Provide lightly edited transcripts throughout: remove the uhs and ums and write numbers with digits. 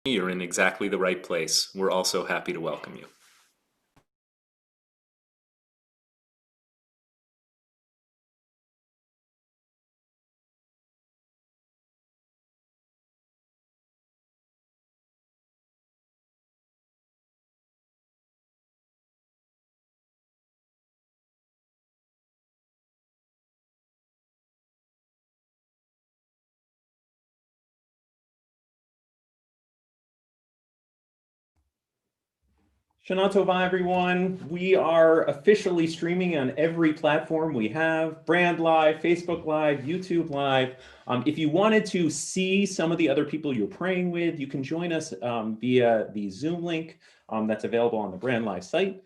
You're in exactly the right place. We're also happy to welcome you. Shana Tova, everyone. We are officially streaming on every platform we have: Brand Live, Facebook Live, YouTube Live. If you wanted to see some of the other people you're praying with, you can join us via the Zoom link that's available on the Brand Live site.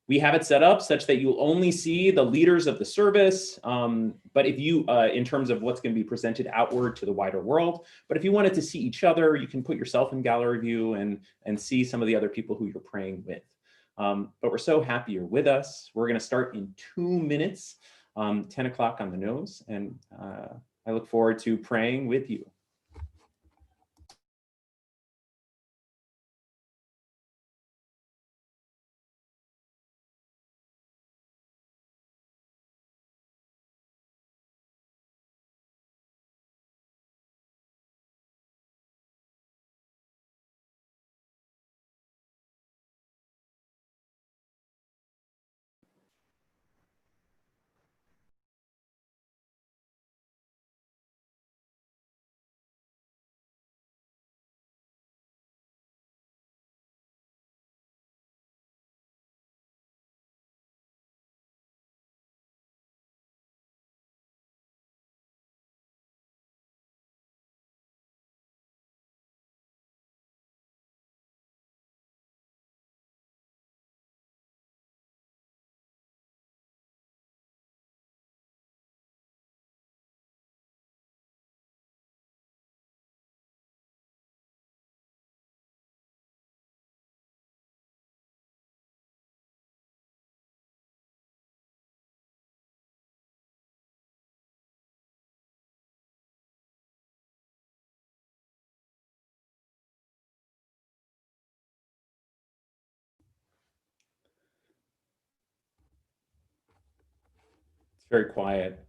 We have it set up such that you'll only see the leaders of the service, but if you, in terms of what's going to be presented outward to the wider world, but if you wanted to see each other, you can put yourself in gallery view and see some of the other people who you're praying with. But we're so happy you're with us. We're going to start in 2 minutes, 10 o'clock on the nose, and I look forward to praying with you. It's very quiet.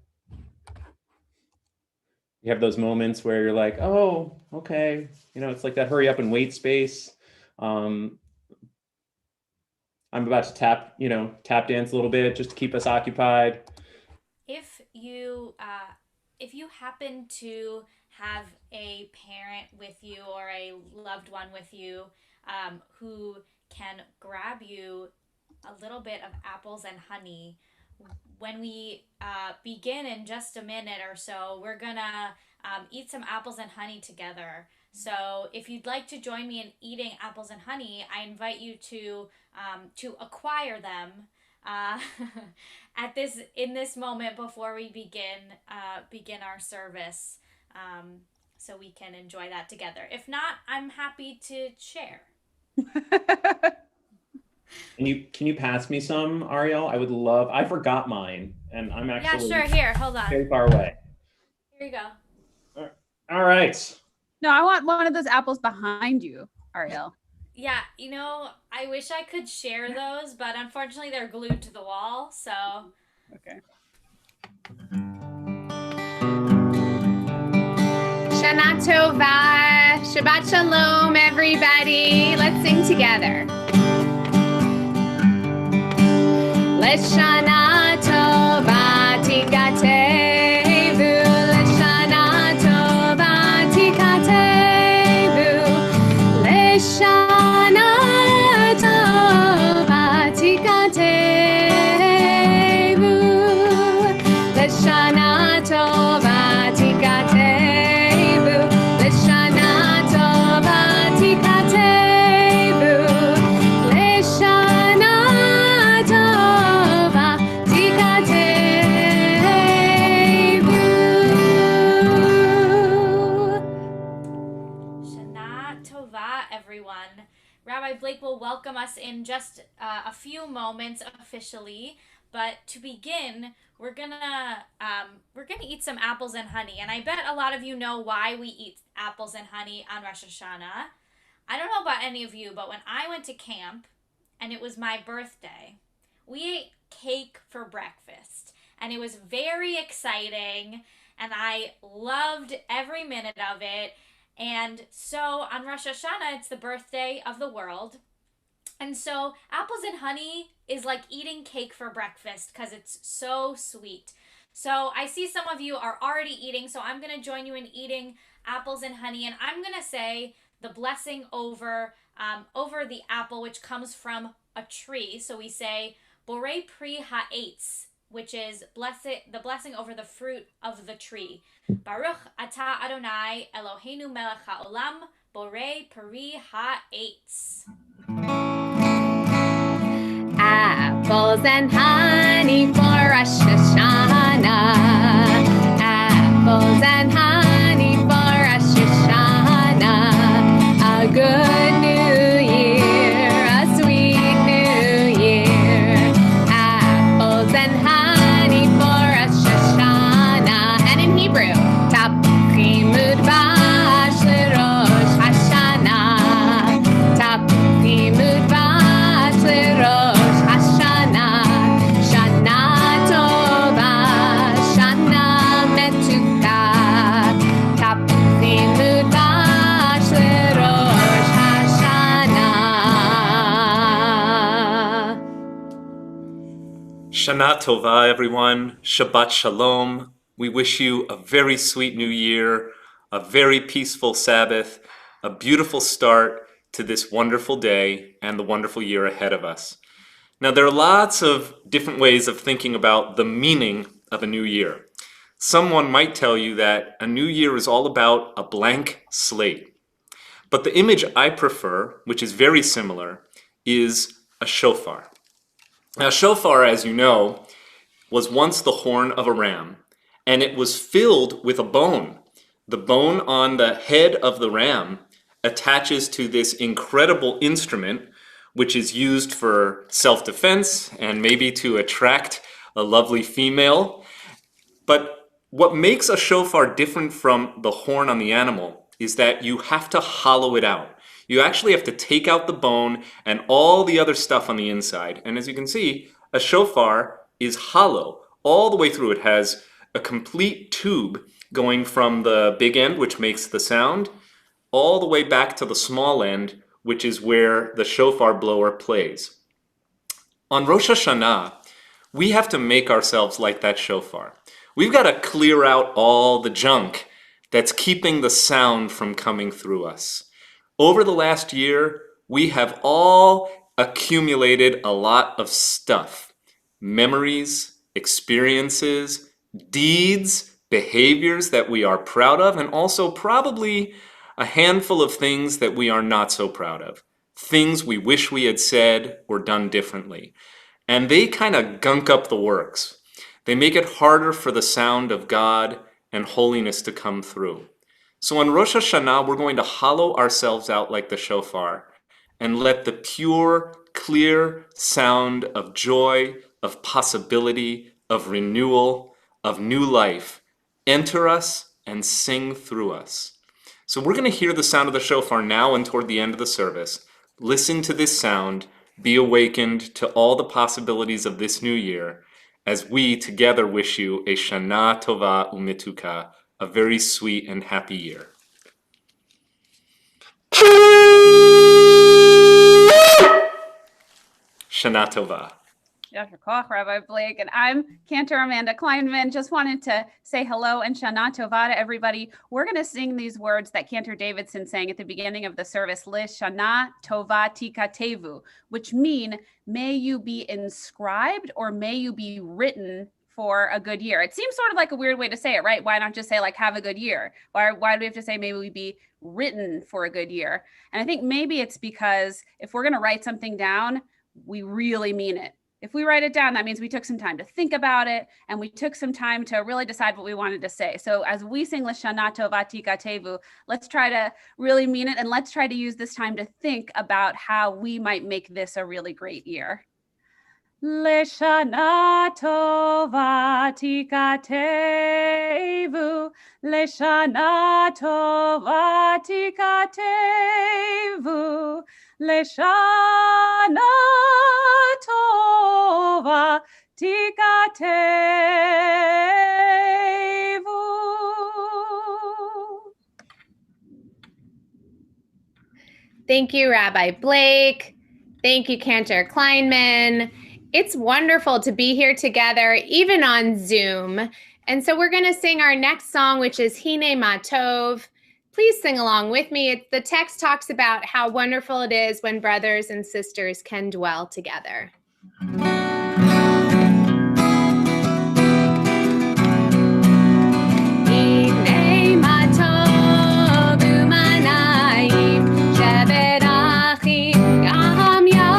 You have those moments where you're like, oh, okay. You know, it's like that hurry up and wait space. I'm about to tap dance a little bit just to keep us occupied. If you happen to have a parent with you or a loved one with you who can grab you a little bit of apples and honey, when we begin in just a minute or so, we're gonna eat some apples and honey together. So if you'd like to join me in eating apples and honey, I invite you to acquire them uh, in this moment before we begin our service, so we can enjoy that together. If not, I'm happy to share. Can you pass me some, Ariel? I would love. I forgot mine, and I'm Yeah, sure. actually Here, hold on. very far away. Here you go. All right. No, I want one of those apples behind you, Ariel. Yeah, I wish I could share those, but unfortunately they're glued to the wall, so. Okay. Shana Tova, Shabbat Shalom, everybody. Let's sing together. Leshana Tova Tikatevu, Leshana Tova Tikatevu, Leshana Tova Tikatevu, Leshana Tova Tikatevu, Leshana Tova Tikatevu, Leshana Tova Tikatevu. Shana Tova, everyone. Rabbi Blake will welcome us in just a few moments officially, But to begin, we're gonna eat some apples and honey, and I bet a lot of you know why we eat apples and honey on Rosh Hashanah. I don't know about any of you, but when I went to camp and it was my birthday, we ate cake for breakfast, and it was very exciting, and I loved every minute of it. And so on Rosh Hashanah, it's the birthday of the world. And so apples and honey is like eating cake for breakfast because it's so sweet. So I see some of you are already eating, so I'm going to join you in eating apples and honey, and I'm going to say the blessing over the apple, which comes from a tree. So we say Borei Pri Ha'etz, which is the blessing over the fruit of the tree. Baruch Atah Adonai Eloheinu Melech HaOlam Borei Pri Ha'etz. Apples and honey for Rosh Hashanah. Apples and honey for Rosh Hashanah. A good new year, a sweet new year. Apples and honey for Rosh Hashanah. And in Hebrew, Tapchim udvash leRosh Hashanah. Tapchim udvash leRosh Shana Tova, everyone. Shabbat Shalom. We wish you a very sweet new year, a very peaceful Sabbath, a beautiful start to this wonderful day and the wonderful year ahead of us. Now, there are lots of different ways of thinking about the meaning of a new year. Someone might tell you that a new year is all about a blank slate. But the image I prefer, which is very similar, is a shofar. Now, shofar, as you know, was once the horn of a ram, and it was filled with a bone. The bone on the head of the ram attaches to this incredible instrument, which is used for self-defense and maybe to attract a lovely female. But what makes a shofar different from the horn on the animal is that you have to hollow it out. You actually have to take out the bone and all the other stuff on the inside. And as you can see, a shofar is hollow all the way through. It has a complete tube going from the big end, which makes the sound, all the way back to the small end, which is where the shofar blower plays. On Rosh Hashanah, we have to make ourselves like that shofar. We've got to clear out all the junk that's keeping the sound from coming through us. Over the last year, we have all accumulated a lot of stuff. Memories, experiences, deeds, behaviors that we are proud of, and also probably a handful of things that we are not so proud of. Things we wish we had said or done differently. And they kind of gunk up the works. They make it harder for the sound of God and holiness to come through. So on Rosh Hashanah, we're going to hollow ourselves out like the shofar and let the pure, clear sound of joy, of possibility, of renewal, of new life enter us and sing through us. So we're going to hear the sound of the shofar now and toward the end of the service. Listen to this sound, be awakened to all the possibilities of this new year as we together wish you a Shana Tova Umetuka, a very sweet and happy year. Shana Tova. Dr. Koch, Rabbi Blake, and I'm Cantor Amanda Kleinman. Just wanted to say hello and Shana Tova to everybody. We're going to sing these words that Cantor Davidson sang at the beginning of the service, Li Shana Tova Tikatevu, which mean, may you be inscribed or may you be written for a good year. It seems sort of like a weird way to say it, right? Why not just say like, have a good year? Why do we have to say maybe we be written for a good year? And I think maybe it's because if we're going to write something down, we really mean it. If we write it down, that means we took some time to think about it and we took some time to really decide what we wanted to say. So as we sing L'Shana Tova Tikatevu, let's try to really mean it and let's try to use this time to think about how we might make this a really great year. Leshana tova tikatevu, Leshana tova tikatevu, Leshana tova tikatevu. Thank you, Rabbi Blake. Thank you, Cantor Kleinman. It's wonderful to be here together, even on Zoom. And so we're going to sing our next song, which is Hine Matov. Please sing along with me. The text talks about how wonderful it is when brothers and sisters can dwell together. Hine Matov u'manayim sheberachim gam yachad.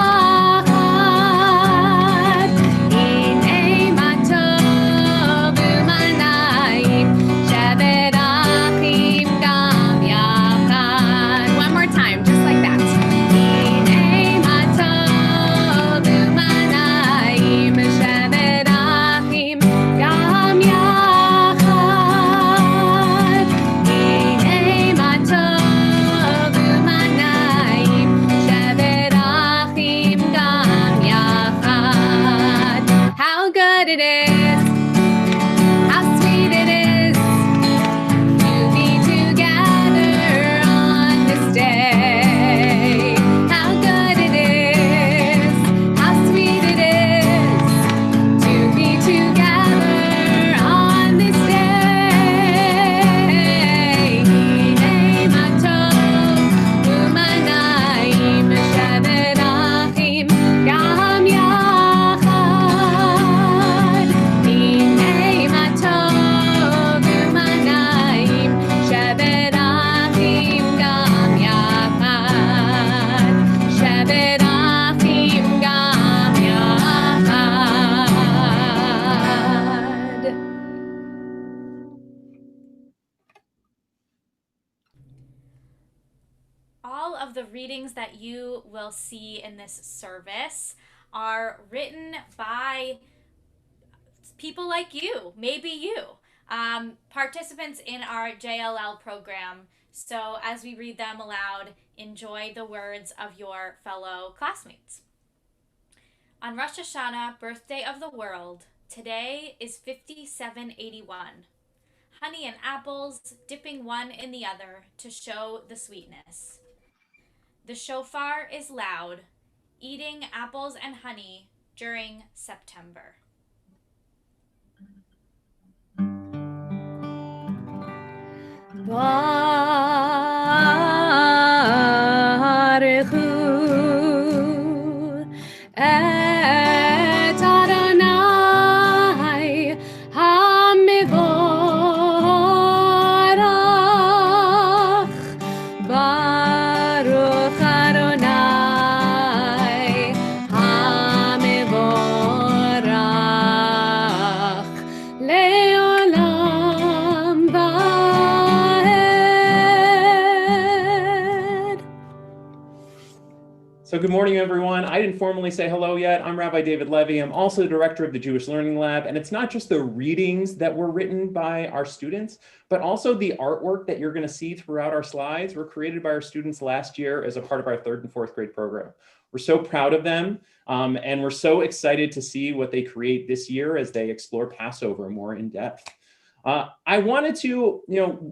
Hine Matov u'manayim sheberachim gam yachad. One more time, just like that. Hine Matov u'manayim sheberachim gam yachad. Hine Matov u'manayim sheberachim gam yachad. How good it is, how sweet it is to be together on this day. How good it is, how sweet it is to be together on this day. Hine Matov u'manayim sheberachim gam yachad. Hine Matov u'manayim sheberachim gam yachad. Sheberachim gam yachad. All of the readings that you will see in this service are written by people like you, maybe you, participants in our JLL program. So as we read them aloud, enjoy the words of your fellow classmates. On Rosh Hashanah, birthday of the world, today is 5781. Honey and apples, dipping one in the other to show the sweetness. The shofar is loud, eating apples and honey during September. Baruchu et Adonai hamivorach. Baruch Adonai hamivorach leolam vaed. So good morning, everyone. I didn't formally say hello yet. I'm Rabbi David Levy. I'm also the director of the Jewish Learning Lab. And it's not just the readings that were written by our students, but also the artwork that you're going to see throughout our slides were created by our students last year as a part of our 3rd and 4th grade program. We're so proud of them. And we're so excited to see what they create this year as they explore Passover more in depth. I wanted to,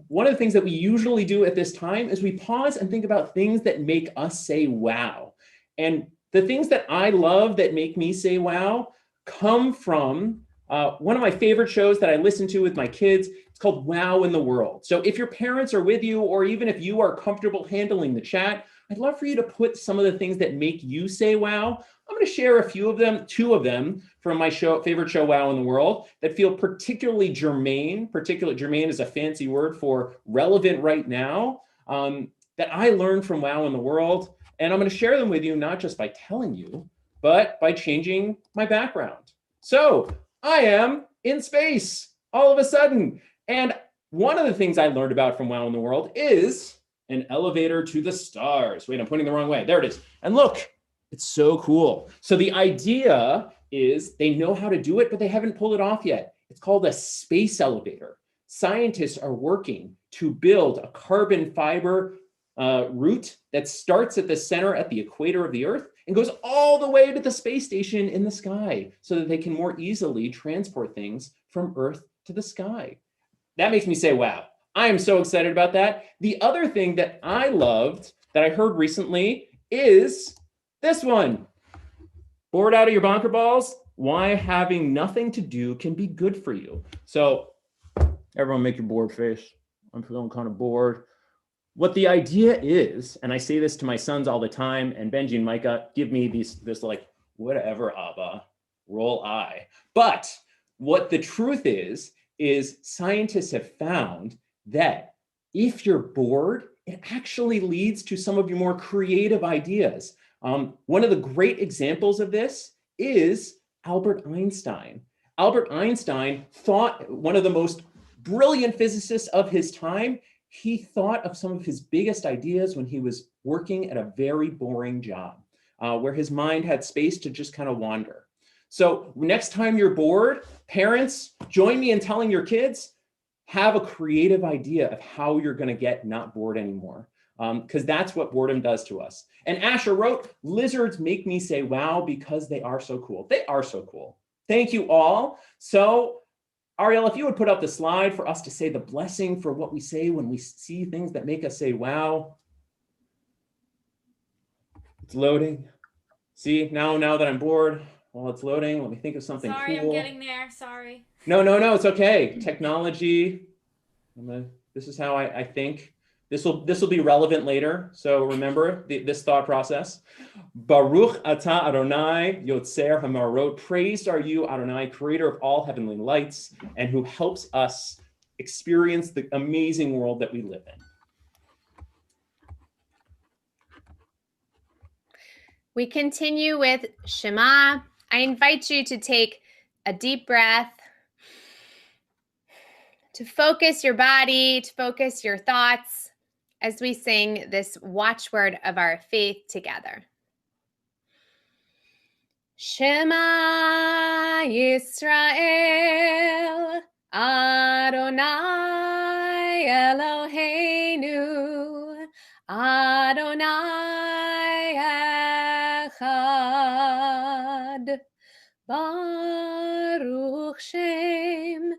one of the things that we usually do at this time is we pause and think about things that make us say, wow. And the things that I love that make me say, wow, come from one of my favorite shows that I listen to with my kids. It's called Wow in the World. So if your parents are with you, or even if you are comfortable handling the chat, I'd love for you to put some of the things that make you say, wow. I'm going to share a few of them, 2 of them from my favorite show, Wow in the World, that feel particularly germane. Germane is a fancy word for relevant right now, that I learned from Wow in the World. And I'm going to share them with you, not just by telling you, but by changing my background. So I am in space all of a sudden. And one of the things I learned about from Wow in the World is an elevator to the stars. Wait, I'm pointing the wrong way. There it is. And look, it's so cool. So the idea is they know how to do it, but they haven't pulled it off yet. It's called a space elevator. Scientists are working to build a carbon fiber route that starts at the center at the equator of the Earth and goes all the way to the space station in the sky so that they can more easily transport things from Earth to the sky. That makes me say, wow, I am so excited about that. The other thing that I loved that I heard recently is this one. Bored out of your bonker balls? Why having nothing to do can be good for you. So everyone make your bored face. I'm feeling kind of bored. What the idea is, and I say this to my sons all the time, and Benji and Micah give me this like, whatever, Abba, roll eye. But what the truth is scientists have found that if you're bored, it actually leads to some of your more creative ideas. One of the great examples of this is Albert Einstein. Albert Einstein thought, one of the most brilliant physicists of his time, he thought of some of his biggest ideas when he was working at a very boring job, where his mind had space to just kind of wander. So next time you're bored, parents, join me in telling your kids, have a creative idea of how you're going to get not bored anymore, because that's what boredom does to us. And Asher wrote, lizards make me say wow because they are so cool. They are so cool. Thank you all. So Ariel, if you would put up the slide for us to say the blessing for what we say when we see things that make us say wow. It's loading. See, now that I'm bored, while it's loading, let me think of something cool. Sorry, I'm getting there. Sorry. No, it's okay. Technology. This is how I think. This will be relevant later. So remember this thought process. Baruch atah Adonai yotzer hamarot. Praised are you, Adonai, creator of all heavenly lights, and who helps us experience the amazing world that we live in. We continue with Shema. I invite you to take a deep breath, to focus your body, to focus your thoughts as we sing this watchword of our faith together. Shema Yisrael, Adonai Eloheinu, Adonai Echad, Baruch Shem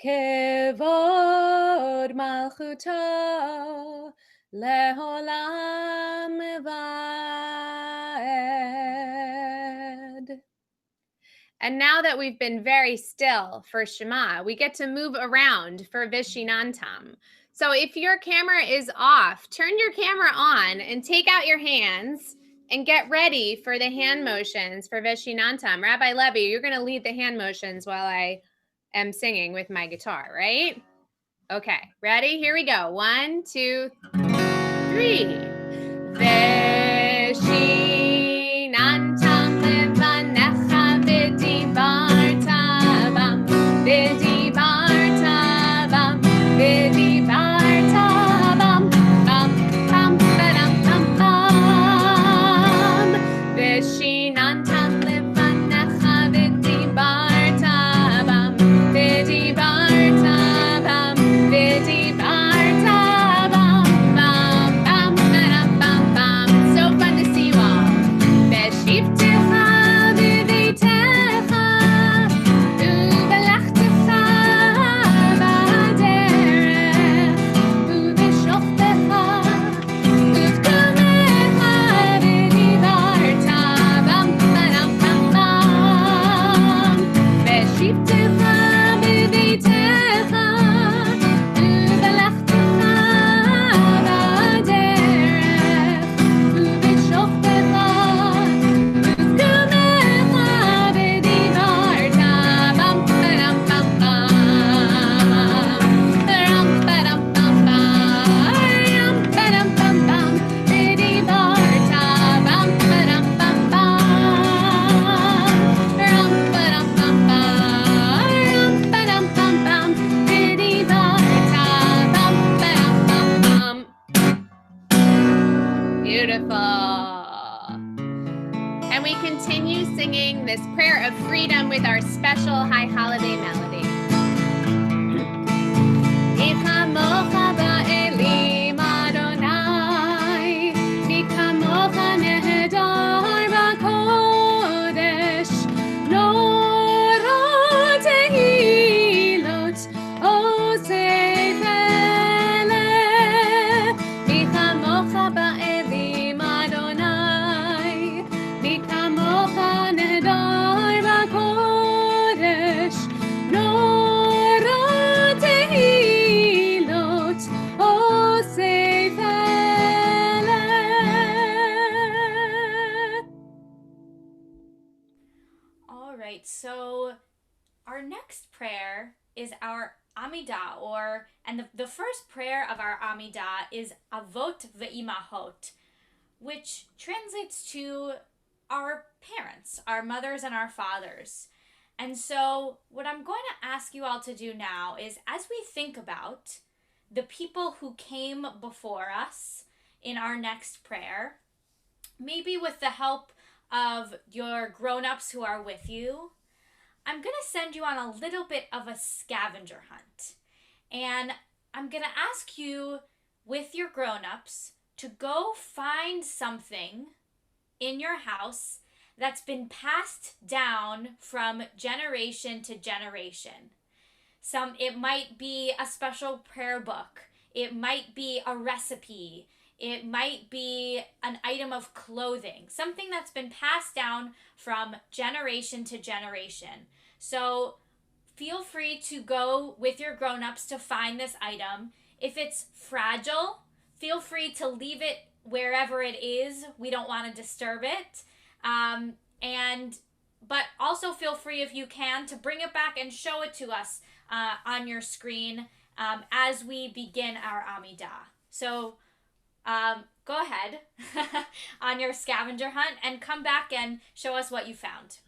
Kevod Malchuto, Leholam Vaed. And now that we've been very still for Shema, we get to move around for Vishinantam. So if your camera is off, turn your camera on and take out your hands and get ready for the hand motions for Vishinantam. Rabbi Levy, you're going to lead the hand motions while I am singing with my guitar, right? Okay, ready? Here we go. 1, 2, 3. Vishinantam levanecha v'dibarta bam, v'dibarta bam, v'dibarta bam, bam, bam, ba-dam, bam, bam. Vishinantam levanecha v'dibarta bam, v'dibarta bam, v'dibarta bam, bam, bam, ba-dam, bam, bam. So fun to see you all. V'shivtecha v'vitecha, u'velachtecha b'derech, u'v'shochtecha, u'v'kamecha v'dibarta bam, ba-dam, bam, bam. V'shivtecha v'vitecha, u'velachtecha b'derech, u'v'shochtecha, u'v'kamecha v'dibarta bam, ba-dam, bam, bam. Ram, ba-dam, bam, bam. Ram, ba-dam, bam, bam. V'dibarta bam, ba-dam, bam, bam. Ram, ba-dam, bam, bam. Ram, ba-dam, bam, bam. V'dibarta bam, ba-dam, bam, bam. Beautiful. And we continue singing this prayer of freedom with our special high holiday melody. All right, so our next prayer is our Amidah, and the first prayer of our Amidah is Avot ve'imahot, which translates to our parents, our mothers and our fathers. And so what I'm going to ask you all to do now is, as we think about the people who came before us in our next prayer, maybe with the help of your grown-ups who are with you, I'm going to send you on a little bit of a scavenger hunt. And I'm going to ask you, with your grown-ups, to go find something in your house that's been passed down from generation to generation. It might be a special prayer book. It might be a recipe. It might be an item of clothing, something that's been passed down from generation to generation. So feel free to go with your grown-ups to find this item. If it's fragile, feel free to leave it wherever it is. We don't want to disturb it. But also feel free, if you can, to bring it back and show it to us on your screen as we begin our Amidah. So go ahead on your scavenger hunt and come back and show us what you found.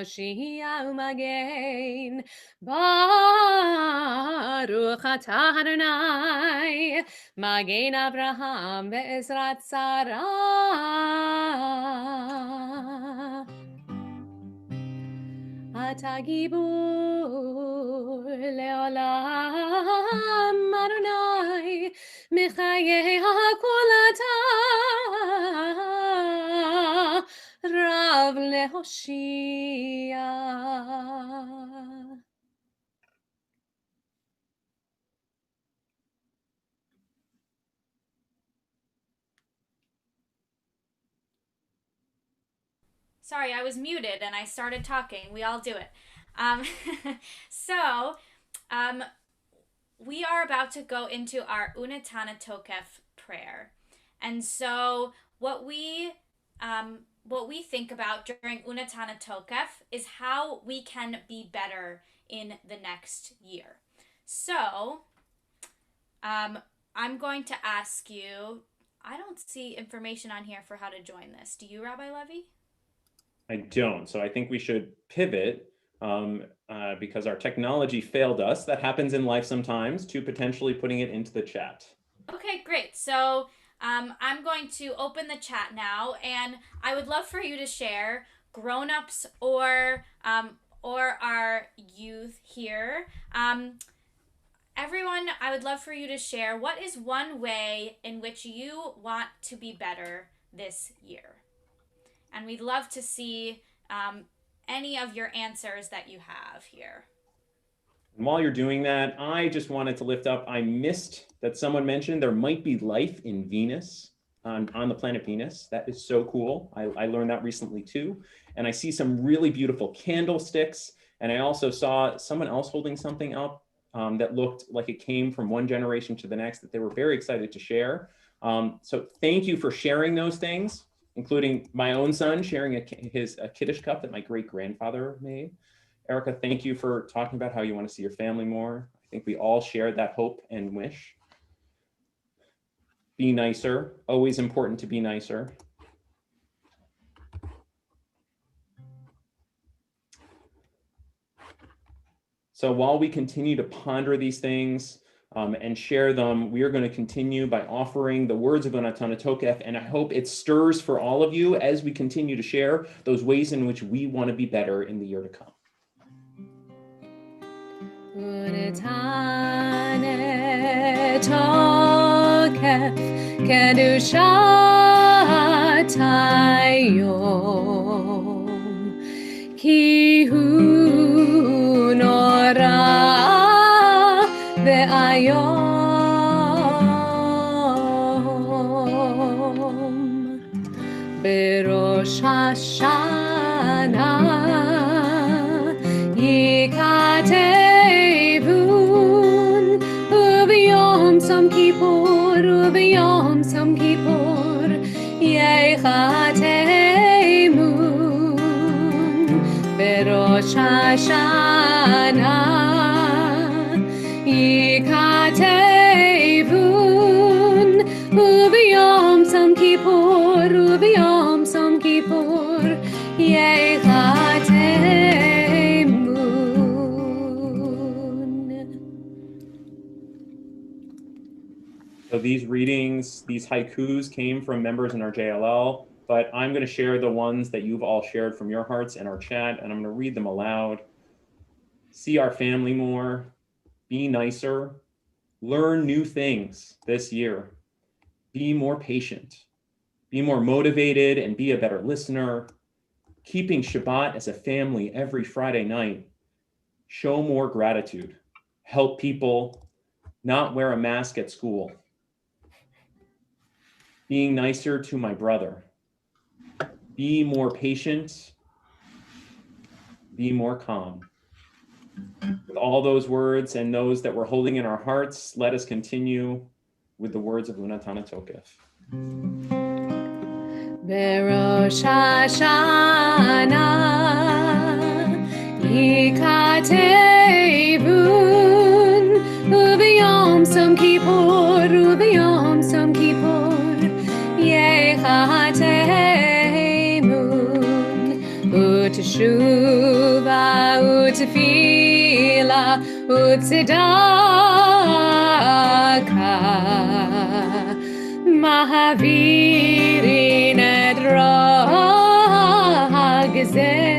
Hoshia Umagein. Baruch atah Adonai, Magen Abraham be'ezrat Sarah. Ata gibor leolam Adonai, Mechayei hakol ata, Rav lehoshia. Sorry, I was muted and I started talking. We all do it. Um, so, we are about to go into our Unitana Tokef prayer. And so, what we think about during Unitana Tokef is how we can be better in the next year. So, I'm going to ask you, I don't see information on here for how to join this. Do you, Rabbi Levy? I don't. So I think we should pivot because our technology failed us. That happens in life sometimes, to potentially putting it into the chat. Okay, great. So I'm going to open the chat now, and I would love for you to share, grown-ups or our youth here. Everyone, I would love for you to share, what is one way in which you want to be better this year? And we'd love to see any of your answers that you have here. And while you're doing that, I just wanted to lift up, I missed that someone mentioned there might be life in Venus, on the planet Venus. That is so cool. I learned that recently too. And I see some really beautiful candlesticks. And I also saw someone else holding something up that looked like it came from one generation to the next that they were very excited to share. So thank you for sharing those things, including my own son sharing a Kiddush cup that my great-grandfather made. Erica, thank you for talking about how you want to see your family more. I think we all share that hope and wish. Be nicer, always important to be nicer. So while we continue to ponder these things and share them, we are going to continue by offering the words of Unatana Tokef, and I hope it stirs for all of you as we continue to share those ways in which we want to be better in the year to come. Unitana Tokef Kedushat Hayom Ki hu nora ve'ayom Berosh Hashanah Yikatevun Ubiyom Som Kippur Ubiyom Som Kippur Yechatemun Berosh Hashanah Yikatevun Ubiyom Som Kippur Ubiyom Som Kippur Yechatemun. So these readings, these haikus came from members in our JLL, but I'm going to share the ones that you've all shared from your hearts in our chat, and I'm going to read them aloud. See our family more, be nicer, learn new things this year, be more patient, be more motivated and be a better listener, keeping Shabbat as a family every Friday night, show more gratitude, help people, not wear a mask at school, being nicer to my brother, be more patient, be more calm. With all those words and those that we're holding in our hearts, let us continue with the words of Unatana Tokef. Berosh Hashanah Yikatevun Ubiyom Som Kippur Ubiyom Som Kippur Yechatemun U'Tishrei Teshuva utfila utzdaka mahavirin et hagzera.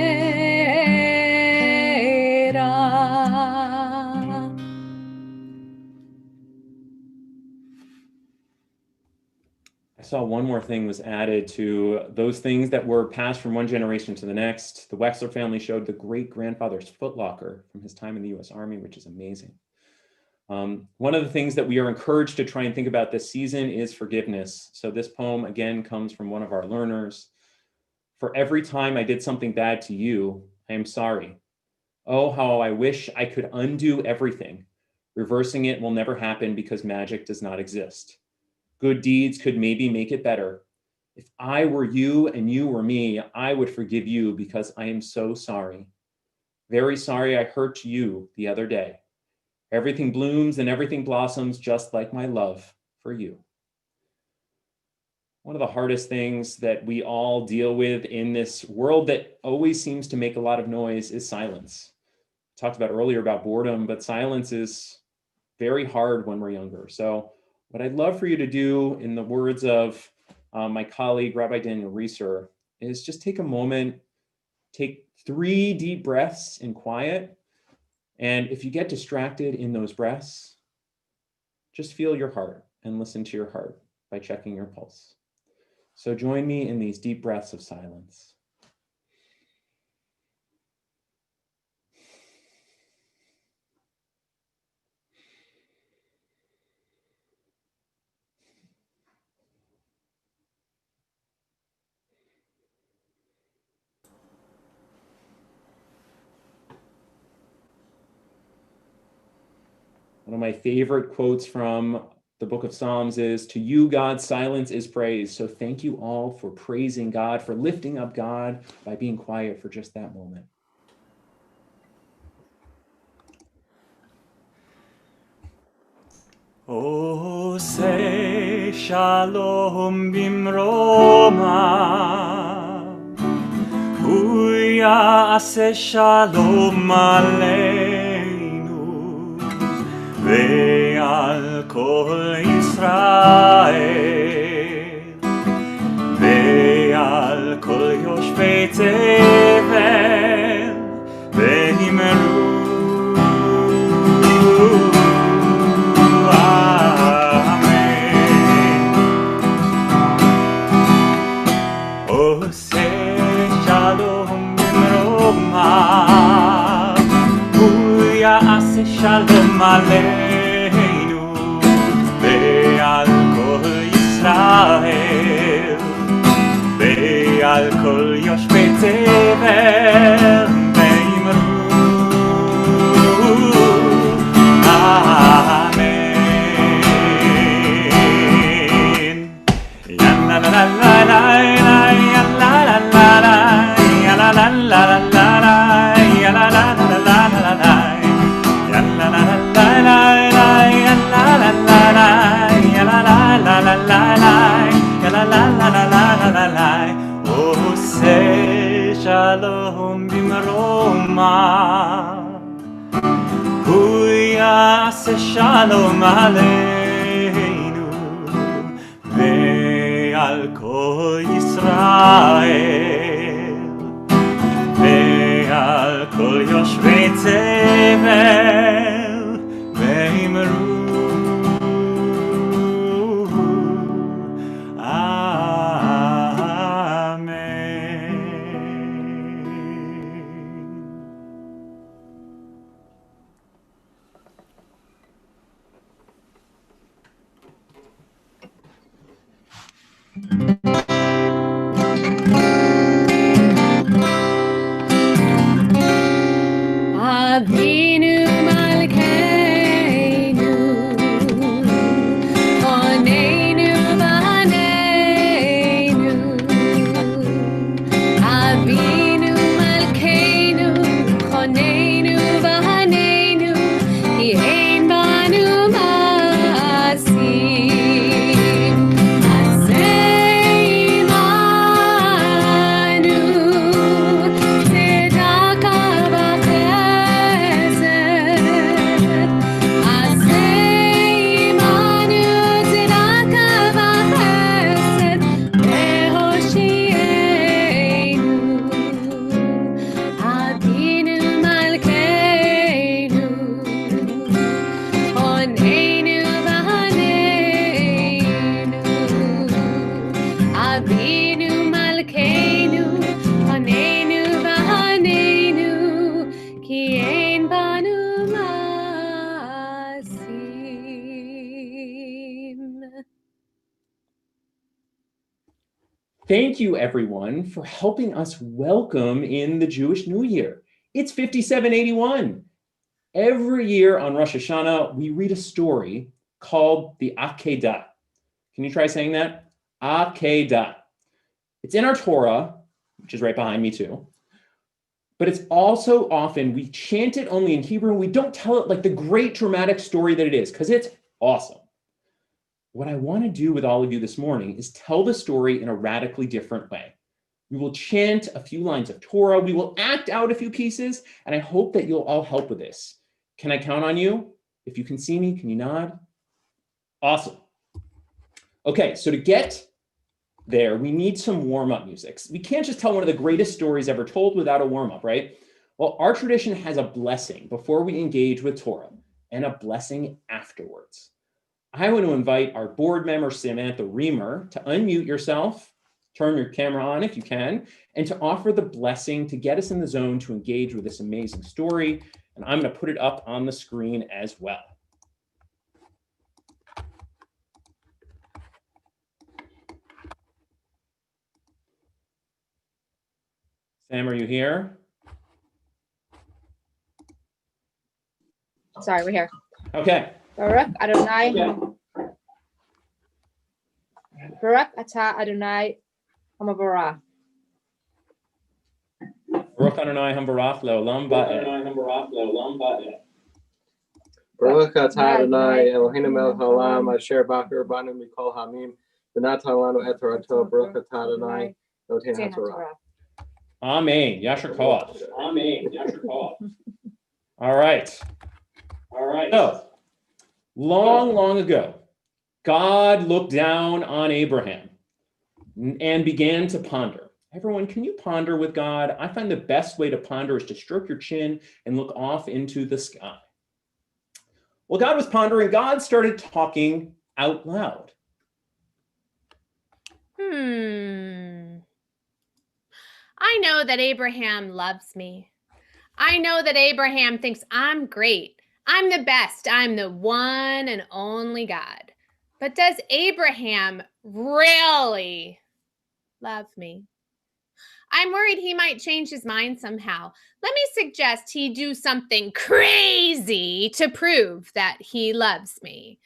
I saw one more thing was added to those things that were passed from one generation to the next. The Wexler family showed the great-grandfather's footlocker from his time in the U.S. Army, which is amazing. One of the things that we are encouraged to try and think about this season is forgiveness. So this poem, again, comes from one of our learners. For every time I did something bad to you, I am sorry. Oh, how I wish I could undo everything. Reversing it will never happen because magic does not exist. Good deeds could maybe make it better. If I were you and you were me, I would forgive you because I am so sorry. Very sorry I hurt you the other day. Everything blooms and everything blossoms just like my love for you. One of the hardest things that we all deal with in this world that always seems to make a lot of noise is silence. I talked about earlier about boredom, but silence is very hard when we're younger. So what I'd love for you to do, in the words of my colleague, Rabbi Daniel Reeser, is just take a moment, take 3 deep breaths in quiet. And if you get distracted in those breaths, just feel your heart and listen to your heart by checking your pulse. So join me in these deep breaths of silence. One of my favorite quotes from the book of Psalms is, "To you, God, silence is praise." So thank you all for praising God, for lifting up God by being quiet for just that moment. Ose shalom bimroma, hu ya'aseh shalom aleinu, ve'al kol Yisrael, ve'al kol yoshvei tevel, ve'himru Shalom aleinu ve'al kol Yisrael ve'al kol yoshvei tevel ve'imru Amen. Ya la la la la la ya la la la la ya la la la la la ya la la la la la la. Shalom bimroma, hu ya'aseh shalom aleinu ve'al kol Yisrael ve'al kol yoshvei tevel ve'imru Avinu Malkeinu, Choneinu V'Haneinu. Avinu Malkeinu, Choneinu V'Haneinu, Yehein Banu Ma'asim. Aseh thank you, everyone, for helping us welcome in the Jewish New Year. It's 5781. Every year on Rosh Hashanah, we read a story called the Akedah. Can you try saying that? Akedah. It's in our Torah, which is right behind me too. But it's also often, we chant it only in Hebrew, and we don't tell it like the great dramatic story that it is, because it's awesome. What I want to do with all of you this morning is tell the story in a radically different way. We will chant a few lines of Torah, we will act out a few pieces, and I hope that you'll all help with this. Can I count on you? If you can see me, can you nod? Awesome. Okay, so to get there, we need some warm-up music. We can't just tell one of the greatest stories ever told without a warm-up, right? Well, our tradition has a blessing before we engage with Torah and a blessing afterwards. I want to invite our board member, Samantha Reamer, to unmute yourself, turn your camera on if you can, and to offer the blessing to get us in the zone to engage with this amazing story. And I'm going to put it up on the screen as well. Sam, are you here? Sorry, we're here. Okay. Baruch Adonai. Baruch Atah Adonai Hamabarah. Baruch Adonai Hambarach Leolam Ba'ed. Baruch atah Adonai Eloheinu melech haolam asher bachar banu mikol hamim v'natan lanu et torato. Baruch atah Adonai Noten HaTorah. Amen. Yasher Koach. Amen. Yasher Koach. All right. So, long ago, God looked down on Abraham and began to ponder. Everyone, can you ponder with God? I find the best way to ponder is to stroke your chin and look off into the sky. Well, God was pondering. God started talking out loud. I know that Abraham loves me. I know that Abraham thinks I'm great. I'm the best. I'm the one and only God. But does Abraham really love me? I'm worried he might change his mind somehow. Let me suggest he do something crazy to prove that he loves me.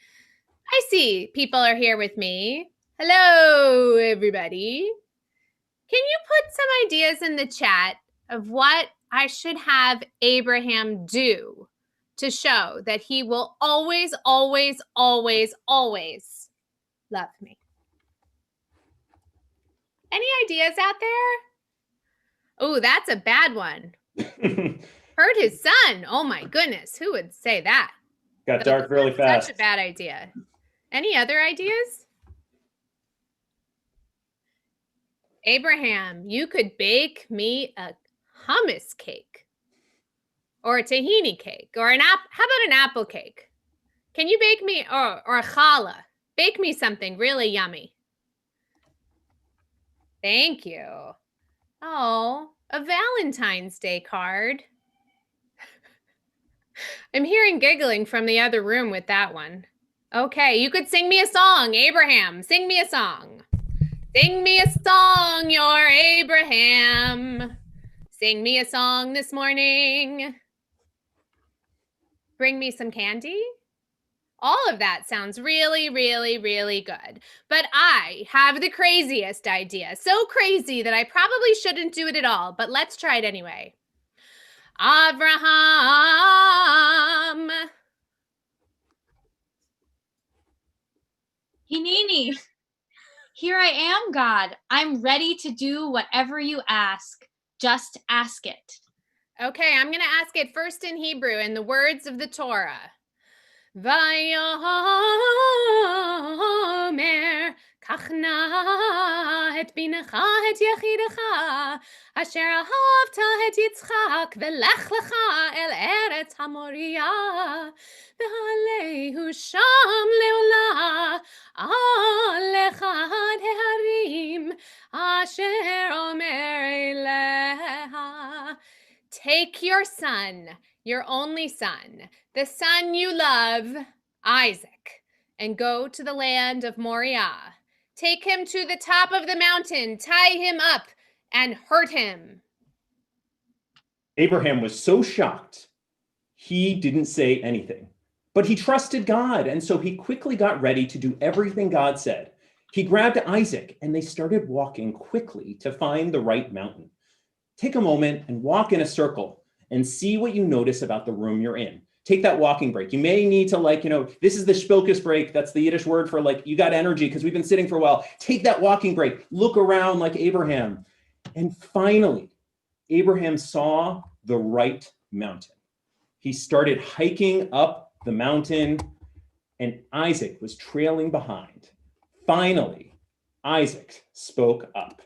I see people are here with me. Hello, everybody. Can you put some ideas in the chat of what I should have Abraham do to show that he will always, always, always, always love me? Any ideas out there? Oh, that's a bad one. Hurt his son. Oh my goodness. Who would say that? Got dark really fast. Such a bad idea. Any other ideas? Abraham, you could bake me a hummus cake or a tahini cake or how about an apple cake? Can you bake me or a challah? Bake me something really yummy. Thank you. Oh, a Valentine's Day card. I'm hearing giggling from the other room with that one. Okay, you could sing me a song, Abraham. Sing me a song. Sing me a song, you're Abraham. Sing me a song this morning. Bring me some candy. All of that sounds really, really, really good. But I have the craziest idea. So crazy that I probably shouldn't do it at all, but let's try it anyway. Abraham. Hineni, here I am, God. I'm ready to do whatever you ask. Just ask it. Okay, I'm going to ask it first in Hebrew in the words of the Torah. Vayomer kachna et binecha et yechidecha asher ahavta et Yitzchak velech lecha el eretz hamoria v'alehu sham leola alecha deharim asher omer eleha. Take your son, your only son, the son you love, Isaac, and go to the land of Moriah. Take him to the top of the mountain, tie him up, and hurt him. Abraham was so shocked, he didn't say anything. But he trusted God, and so he quickly got ready to do everything God said. He grabbed Isaac, and they started walking quickly to find the right mountain. Take a moment and walk in a circle and see what you notice about the room you're in. Take that walking break. You may need to this is the Spilkus break. That's the Yiddish word for you got energy because we've been sitting for a while. Take that walking break. Look around like Abraham. And finally, Abraham saw the right mountain. He started hiking up the mountain, and Isaac was trailing behind. Finally, Isaac spoke up.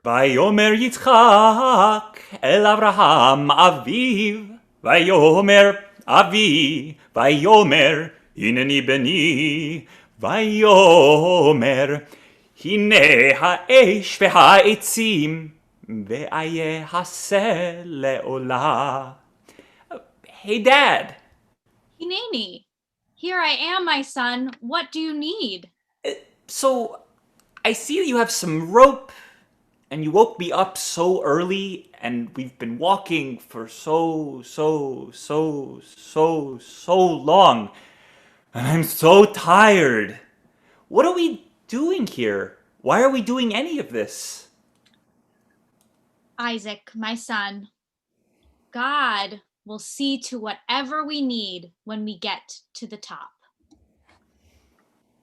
ויאמר יצחק אל אברהם אביו, ויאמר אבי, ויאמר הנני בני, ויאמר הנה האש והעצים, ויעשה לעולה. Hey, Dad. Hineni, here I am, my son. What do you need? So, I see that you have some rope, and you woke me up so early, and we've been walking for so long, and I'm so tired. What are we doing here? Why are we doing any of this? Isaac, my son, God will see to whatever we need when we get to the top.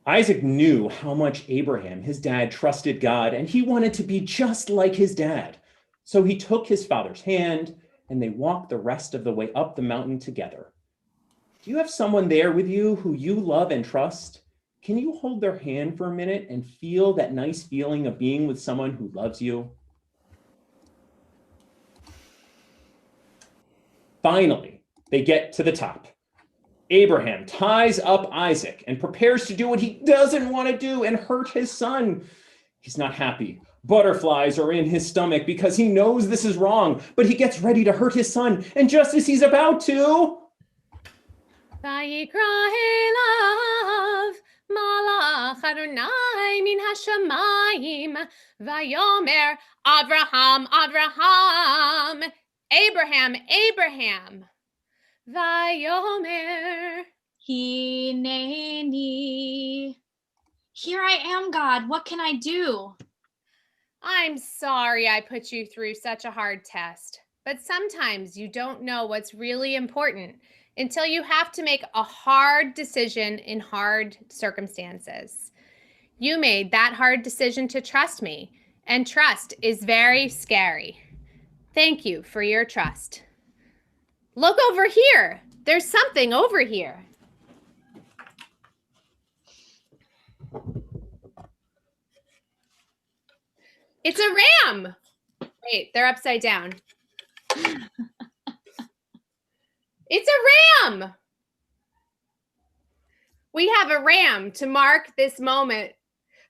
Isaac knew how much Abraham, his dad, trusted God, and he wanted to be just like his dad. So he took his father's hand, and they walked the rest of the way up the mountain together. Do you have someone there with you who you love and trust? Can you hold their hand for a minute and feel that nice feeling of being with someone who loves you? Finally, they get to the top. Abraham ties up Isaac and prepares to do what he doesn't want to do and hurt his son. He's not happy. Butterflies are in his stomach because he knows this is wrong, but he gets ready to hurt his son. And just as he's about to... Vayikra elav malach Adonai min hashamayim vayomer Avraham, Avraham, Abraham, Abraham. Vayomer Hineni, here I am, God. What can I do? I'm sorry I put you through such a hard test, but sometimes you don't know what's really important until you have to make a hard decision in hard circumstances. You made that hard decision to trust me, and trust is very scary. Thank you for your trust. Look over here. There's something over here. It's a ram. Wait, they're upside down. It's a ram. We have a ram to mark this moment.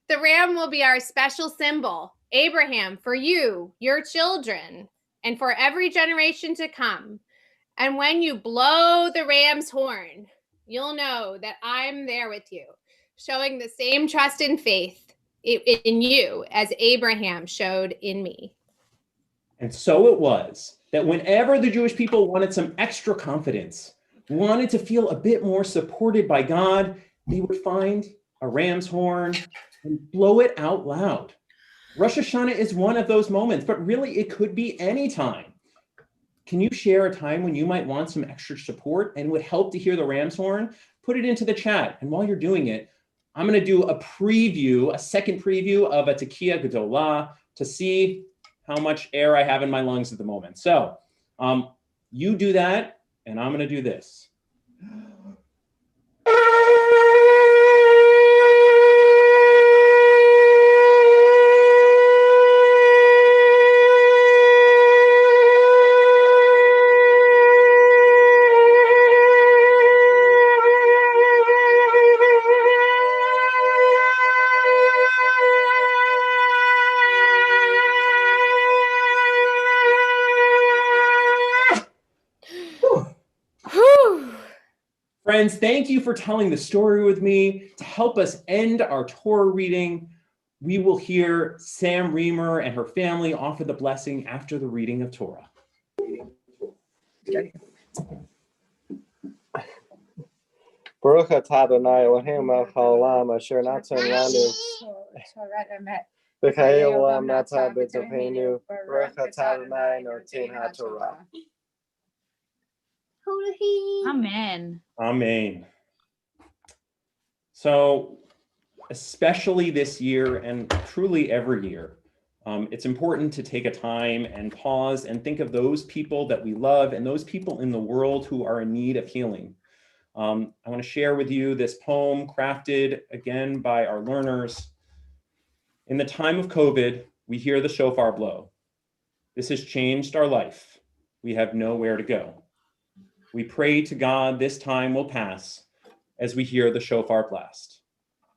The ram will be our special symbol. Abraham, for you, your children, and for every generation to come. And when you blow the ram's horn, you'll know that I'm there with you, showing the same trust and faith in you as Abraham showed in me. And so it was that whenever the Jewish people wanted some extra confidence, wanted to feel a bit more supported by God, they would find a ram's horn and blow it out loud. Rosh Hashanah is one of those moments, but really it could be any time. Can you share a time when you might want some extra support and would help to hear the ram's horn? Put it into the chat. And while you're doing it, I'm going to do a second preview of a Tekiah Gedolah to see how much air I have in my lungs at the moment. So you do that, and I'm going to do this. Friends, thank you for telling the story with me. To help us end our Torah reading, we will hear Sam Reamer and her family offer the blessing after the reading of Torah. Baruch atah Adonai Eloheinu melech haolam asher natan lanu v'chayei olam natan b'tocheinu. Baruch atah Adonai noten haTorah. Amen. Amen. So, especially this year and truly every year, it's important to take a time and pause and think of those people that we love and those people in the world who are in need of healing. I want to share with you this poem crafted again by our learners. In the time of COVID, we hear the shofar blow. This has changed our life. We have nowhere to go. We pray to God this time will pass as we hear the shofar blast.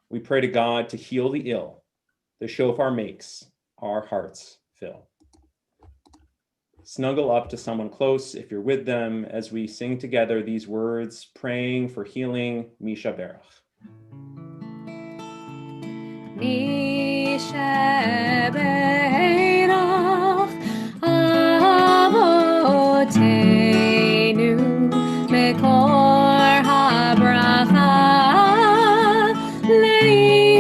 We pray to God to heal the ill. The shofar makes our hearts fill. Snuggle up to someone close if you're with them as we sing together these words, praying for healing, Misha Berach. Misha Berach Avotenu Mekor HaBracha Leimotenu.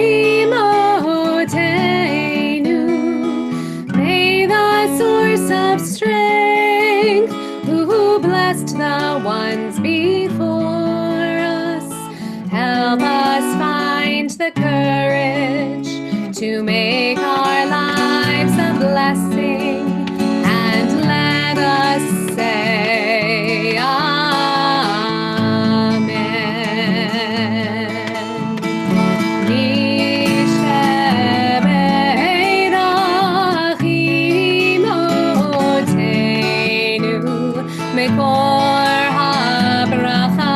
May the source of strength, who blessed the ones before us, help us find the courage to make our lives a blessing, and let us say Amen. Misha Berach Imotenu Mekor HaBracha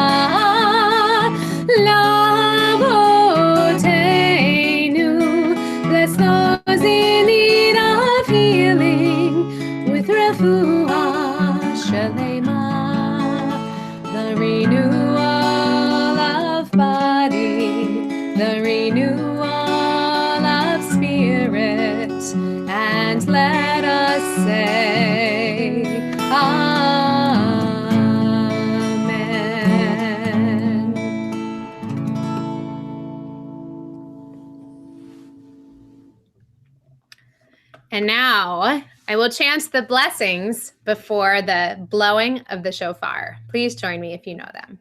Lavotenu. Bless those in need of healing with refuah shalema, the renewal of body, the renewal of spirit, and let us say Amen. And now I will chant the blessings before the blowing of the shofar. Please join me if you know them.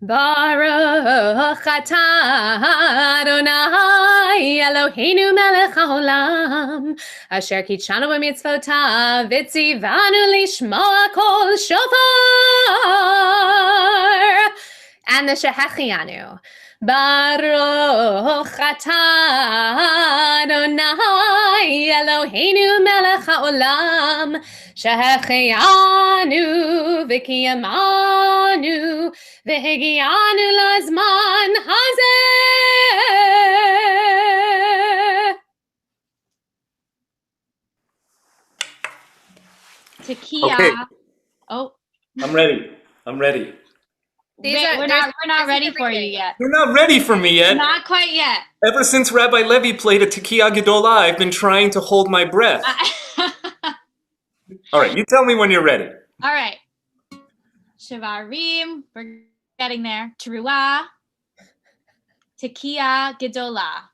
Baruch atah Adonai Eloheinu melech haolam asher kitshanu b'mitzvotav v'tzivanu lishmoa kol shofar and the shehechianu. Baruch atah Adonai Eloheinu melech haolam shehechianu v'kiyamanu v'hegianu lazman hazeh. Tekiah. Okay. Oh, I'm ready. I'm ready. we're not ready for you yet. You're not ready for me yet. Not quite yet. Ever since Rabbi Levi played a Tekiah Gedolah, I've been trying to hold my breath. All right, you tell me when you're ready. All right. Shavarim, we're getting there. Teruah, Tekiah Gedolah.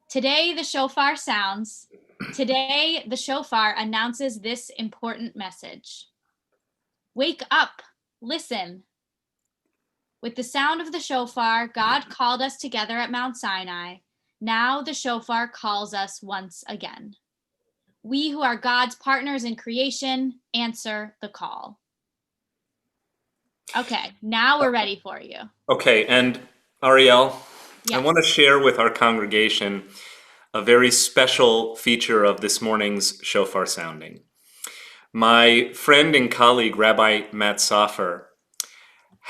Today the shofar sounds. Today the shofar announces this important message. Wake up, listen. With the sound of the shofar, God called us together at Mount Sinai. Now the shofar calls us once again. We who are God's partners in creation answer the call. Okay, now we're ready for you. Okay, and Ariel, Yes. I want to share with our congregation a very special feature of this morning's shofar sounding. My friend and colleague, Rabbi Matt Sofer,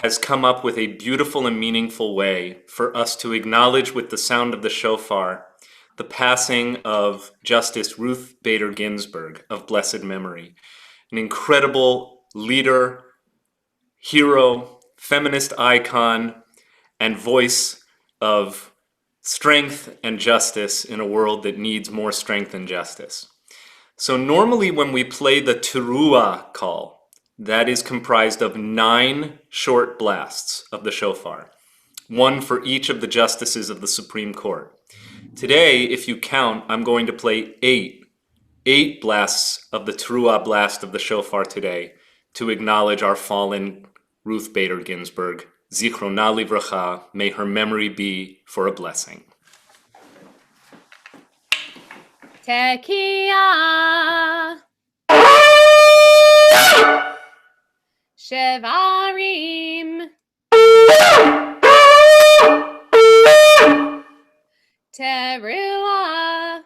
has come up with a beautiful and meaningful way for us to acknowledge with the sound of the shofar the passing of Justice Ruth Bader Ginsburg of blessed memory, an incredible leader, hero, feminist icon, and voice of strength and justice in a world that needs more strength and justice. So normally when we play the teruah call, that is comprised of 9 short blasts of the shofar, one for each of the justices of the Supreme Court. Today, if you count, I'm going to play 8 blasts of the teruah blast of the shofar today to acknowledge our fallen Ruth Bader Ginsburg. Zichrona livracha, may her memory be for a blessing. Tekiah. Shevarim. Teruah.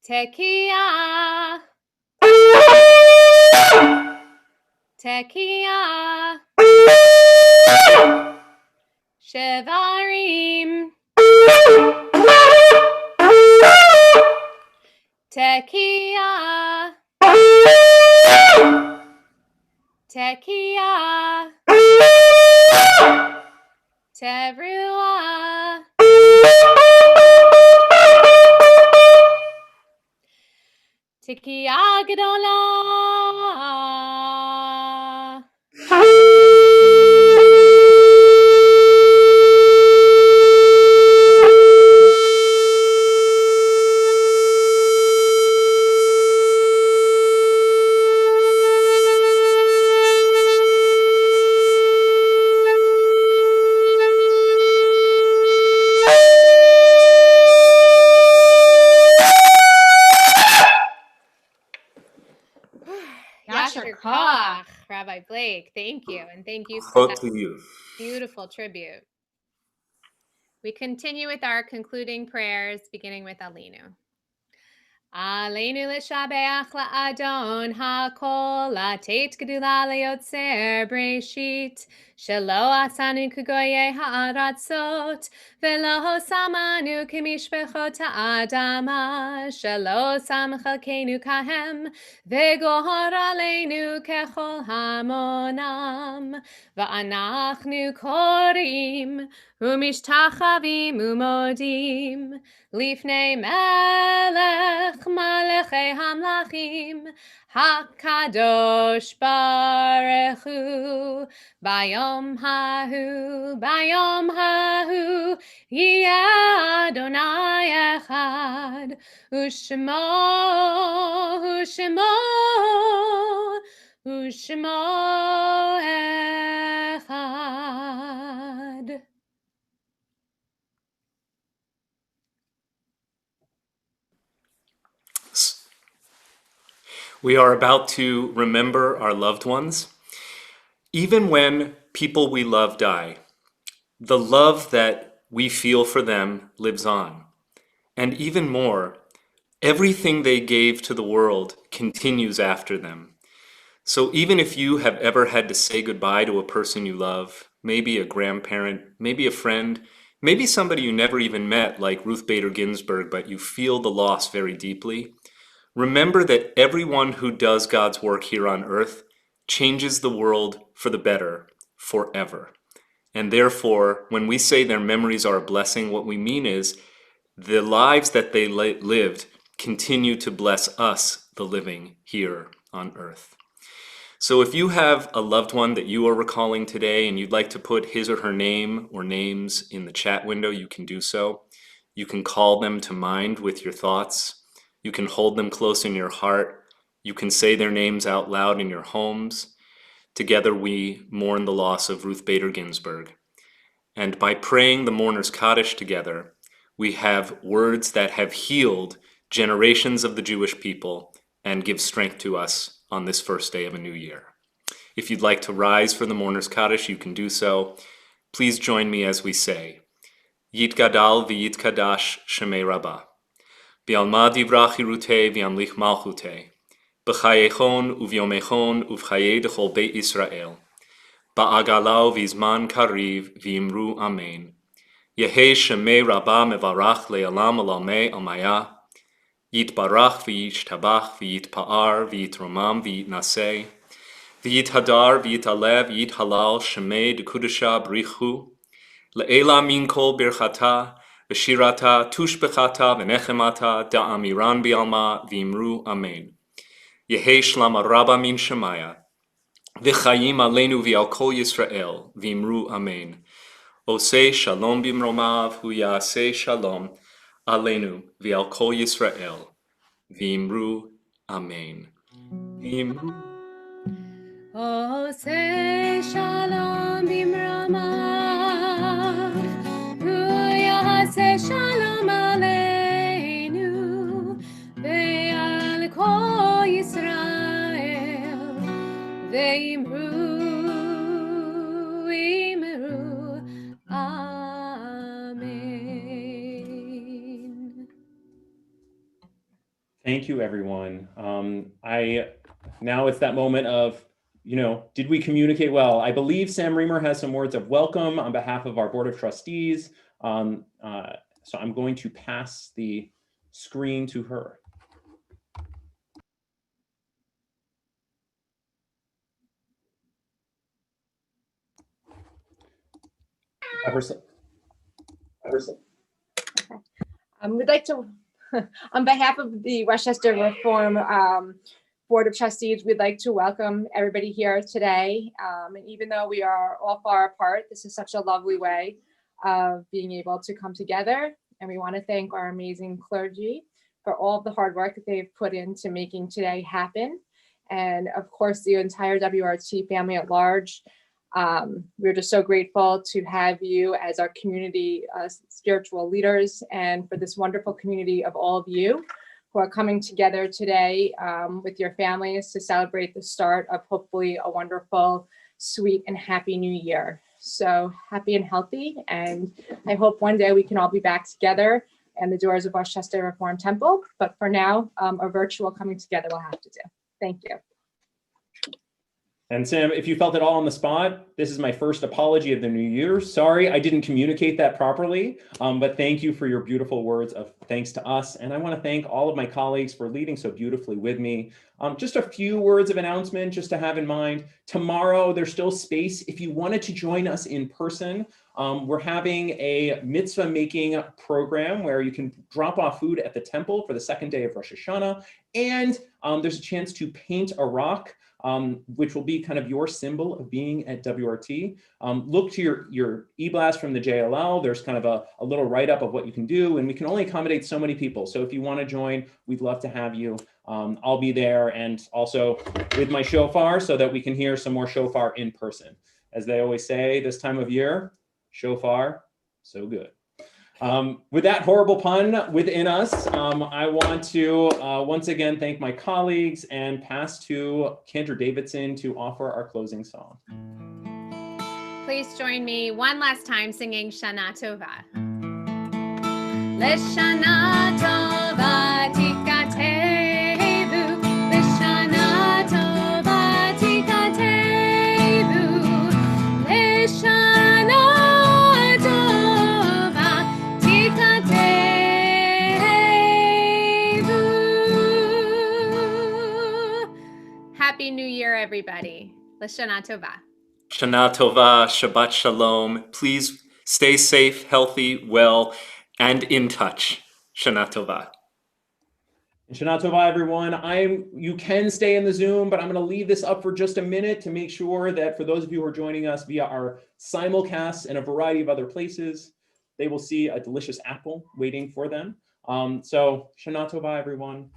Tekiah. Tekiah. Shevarim. Tekiah. Tekiah. Teruah. Tekiah Gedolah. Yasher Koach, Rabbi Blake. Thank you. And thank you for that beautiful tribute. We continue with our concluding prayers, beginning with Aleinu. Aleinu l'shabeach la'adon ha'kol la'tet gedula le'yotzer breshit shelo asanu kugoye ha'aratzot velo samanu k'mishpechot ha'adama shelo sam chalkenu kahem vegohor aleinu kechol hamonam va'anachnu korim umishtachavim umodim lifnei melech Malachei Hamlachim Hakadosh Baruch Hu Bayom Hahu Yeh Adonai Echad Ushmo Echad. We are about to remember our loved ones. Even when people we love die, the love that we feel for them lives on. And even more, everything they gave to the world continues after them. So even if you have ever had to say goodbye to a person you love, maybe a grandparent, maybe a friend, maybe somebody you never even met like Ruth Bader Ginsburg, but you feel the loss very deeply, remember that everyone who does God's work here on earth changes the world for the better forever. And therefore, when we say their memories are a blessing, what we mean is the lives that they lived continue to bless us, the living, here on earth. So if you have a loved one that you are recalling today and you'd like to put his or her name or names in the chat window, you can do so. You can call them to mind with your thoughts. You can hold them close in your heart. You can say their names out loud in your homes. Together we mourn the loss of Ruth Bader Ginsburg. And by praying the Mourner's Kaddish together, we have words that have healed generations of the Jewish people and give strength to us on this first day of a new year. If you'd like to rise for the Mourner's Kaddish, you can do so. Please join me as we say, Yitgadal v'yitkadash Shemei Rabbah. Bialma divrach hirute v'yamlich malchute. B'chayechon uvyomechon uvchaye dechol Beit Yisrael. Ba'agalau v'zman kariv v'imru amen. Yehei Shemei Rabbah mevarach le'alam alamei almaya. Yitbarach v'yishtabach v'yitpa'ar v'yitromam v'yitnaseh. V'yithadar v'yitalev v'yithalal shemei dekudesha brichu. Le'ela min kol birchata v'shirata tushbechata v'nechemata da'amiran bi'alma v'imru amen. Yehi shlama rabba min shemaya. V'chayim aleinu v'al kol Yisrael v'imru amen. Oseh shalom bimromav hu ya'aseh shalom aleinu v'al kol Yisrael v'imru amen. V'imru. Oseh shalom bimromav hu ya'aseh shalom aleinu ve'al kol Yisrael ve'imru amen. Thank you, everyone. Now it's that moment of, did we communicate well? I believe Sam Reamer has some words of welcome on behalf of our Board of Trustees. So I'm going to pass the screen to her. We'd like to, on behalf of the Westchester Reform Board of Trustees, we'd like to welcome everybody here today. And even though we are all far apart, this is such a lovely way of being able to come together. And we want to thank our amazing clergy for all of the hard work that they've put into making today happen. And of course, the entire WRT family at large. We're just so grateful to have you as our community spiritual leaders, and for this wonderful community of all of you who are coming together today with your families to celebrate the start of hopefully a wonderful, sweet, and happy new year. So happy and healthy, and I hope one day we can all be back together and the doors of Westchester Reform Temple. But for now, a virtual coming together will have to do. Thank you. And Sam, if you felt it all on the spot, this is my first apology of the new year. Sorry, I didn't communicate that properly, but thank you for your beautiful words of thanks to us. And I want to thank all of my colleagues for leading so beautifully with me. Just a few words of announcement just to have in mind. Tomorrow, there's still space. If you wanted to join us in person, we're having a mitzvah making program where you can drop off food at the temple for the second day of Rosh Hashanah. And there's a chance to paint a rock, which will be kind of your symbol of being at WRT. Look to your e-blast from the JLL. There's kind of a little write-up of what you can do, and we can only accommodate so many people. So if you want to join, we'd love to have you. I'll be there, and also with my shofar so that we can hear some more shofar in person. As they always say this time of year, shofar, so good. With that horrible pun within us, I want to once again thank my colleagues and pass to Cantor Davidson to offer our closing song. Please join me one last time singing Shana Tova. L'shana tova tikatevu, l'shana tova tikatevu, l'shana tova tikatevu. Happy New Year, everybody. L'shana tova. Shana Tova, Shabbat Shalom. Please stay safe, healthy, well, and in touch. Shana Tova. And Shana Tova, everyone. You can stay in the Zoom, but I'm going to leave this up for just a minute to make sure that for those of you who are joining us via our simulcasts and a variety of other places, they will see a delicious apple waiting for them. So Shana Tova, everyone.